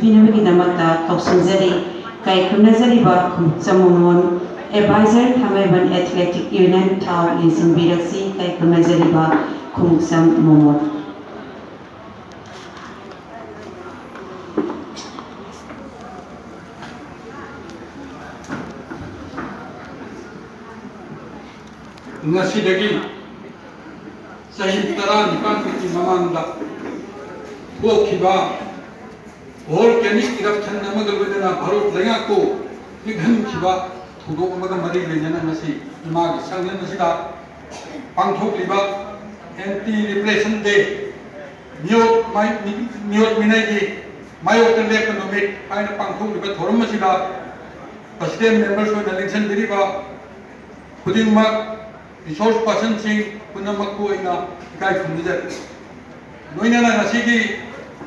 ꯄꯤꯅꯕꯒꯤꯗꯃꯛꯇ ꯇꯧꯁꯤꯟꯖꯔꯤ ꯀꯥꯏ ꯈꯨꯝꯅꯖꯔꯤꯕ ꯈꯨꯝꯆꯃꯣꯟ ꯑꯦꯗꯚꯥꯏꯖꯔ ꯊꯥꯡꯃꯩꯕꯟ ꯑꯦꯊ꯭ꯂꯦꯇꯤꯛ ꯌꯨꯅꯤꯌꯟ ꯊꯥꯎ ꯌꯦꯡꯁꯤꯟꯕꯤꯔꯛꯁꯤ ꯀꯥꯏ ꯈꯨꯝꯅꯖꯔꯤꯕ ꯈꯨꯝꯆꯃꯣꯟ ngasi sahi nipan mamangda thokhiba volcanic eruption amaga wedana bharut lengako nighankhiba thudok amaga mari lenyana ngasi imagi sanglen asida pangthokliba anti repression day miyot minaigi mayok economic aina pangthokliba thoram asida president members of election diriba khudingmak resource person sing punamak ko ina ikai khumjar noinana ngasigi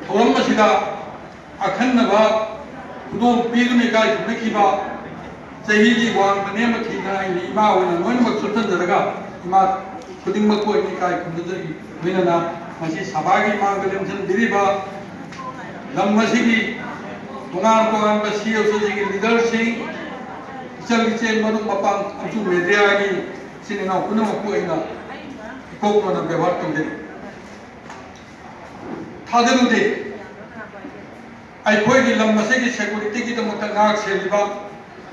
thoram asida akhanna khudong piduni ikai khumkiba sahi ji wang bane ma thina ni ima wona noinmak sultan jaraga ima khudingmak ko ikai khumjar noinana masi sabagi mangalem san diriba lammasigi tungan ba CEO sigi leader sing chal maru papang amsu media gi sinina kuna ko ina ko na ବ୍ୟବହାର ਕਰਦੇ थादरुदे अखोई lump की security की नाक सेलिबा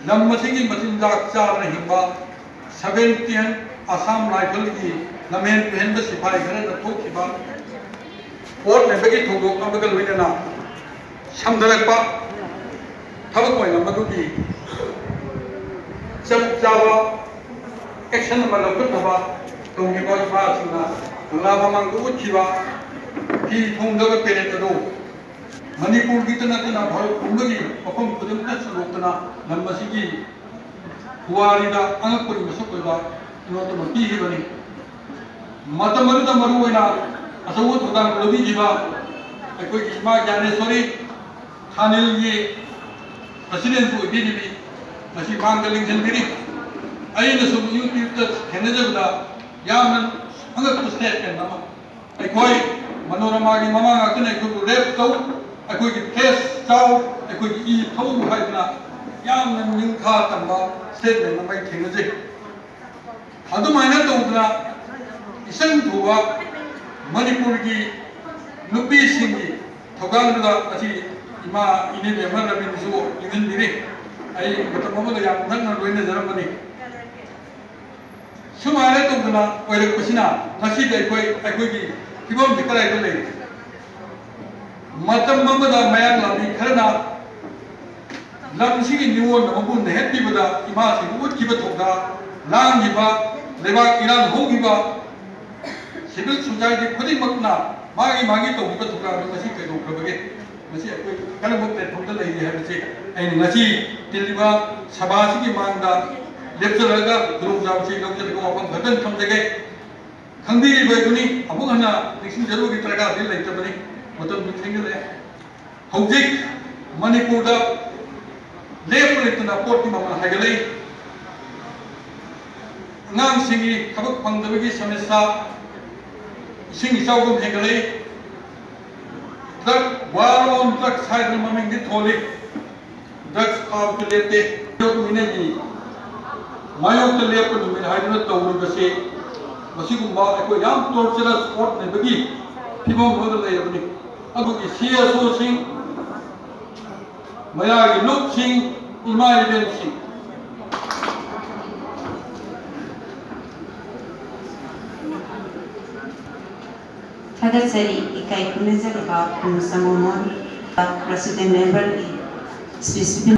lump की मचिंजाक चार हिंबा 17 Assam rifle की लमेन पहन सिपाही घर थोखिबा पोर्ट लेबगी थोदोकनबगल विनना समदरकपा थबक ओइना मदुगी चप चावा एक्शन मलकुतबा तोंगिबा फासिना लामामंग उठिबा की थोंदब पेरेटदो मणिपुर की तना भारत पुंबगी मफम खुदमता सरोतना लम्बसिगी हुआरीदा अंगपुरी मसुकबा नोट मती हिबनी मतमरुदा मरुवैना असौ थोदां लबी जिबा अखोई इमा ज्ञानेश्वरी थानिल ये प्रेसिडेंट को बिदिबी मसी मांगलिंग जनगिरी अयन सुम यूट्यूब ता थेनजबदा यामन अंगक स्टेट के नाम अखोई मनोरमा की mama ngakne ko rep tau अखोई की फेस चाव अखोई की थौ हाइना यामन निंखा तंबा स्टेटमेंट नमै थेनजे अदुमाइना तौदना इसन थुवा मणिपुर की नुपी सिंगी थोगांगदा असी इमा इने बेमर रबिनसु इंगन दिरे आई मतममदा याम नंग लोइना जरमनी सुमारे तौदना ओइरक पसिना नसी दे अखोई की फिबम दिकराय ले मतम ममदा मयान लामी खरना लमसी की निवोन नमबु नेहतिबदा इमा से उठकिबा थोगा लांगिबा लेबा इरान होगिबा सिविल सोसाइटी खुदिमकना मागी तौगिबा थोगा मसी कइदो खबगे मसी अखोई कलम प्लेटफॉर्म दा लेरि हाबसे आइन ngasi तिलिबा सभासी की मांगदा लेप्चरगा ग्रुप जाबसे लौजरगो अपन भदन थमजगे खंगदिरिबदुनी अमुक हना निसिं जरुगी तरगा दिल लेतबनी मतलब थेंगले हौजिक मणिपुर दा लेपलेतना पोर्टी ममन हागले ngang singi khabak pangdabagi samesa singi chawgum hegale drug war on drug side maming di tholi drugs out to lete yok minegi mayok to lepo ni min haidna tawru base masigumba ko yam torturous sport ne bagi phibom hodal le yabni agugi CSO sing mayagi luk sing ima event sing Thadatsari ikai khumnezariba khumsamomon president member specific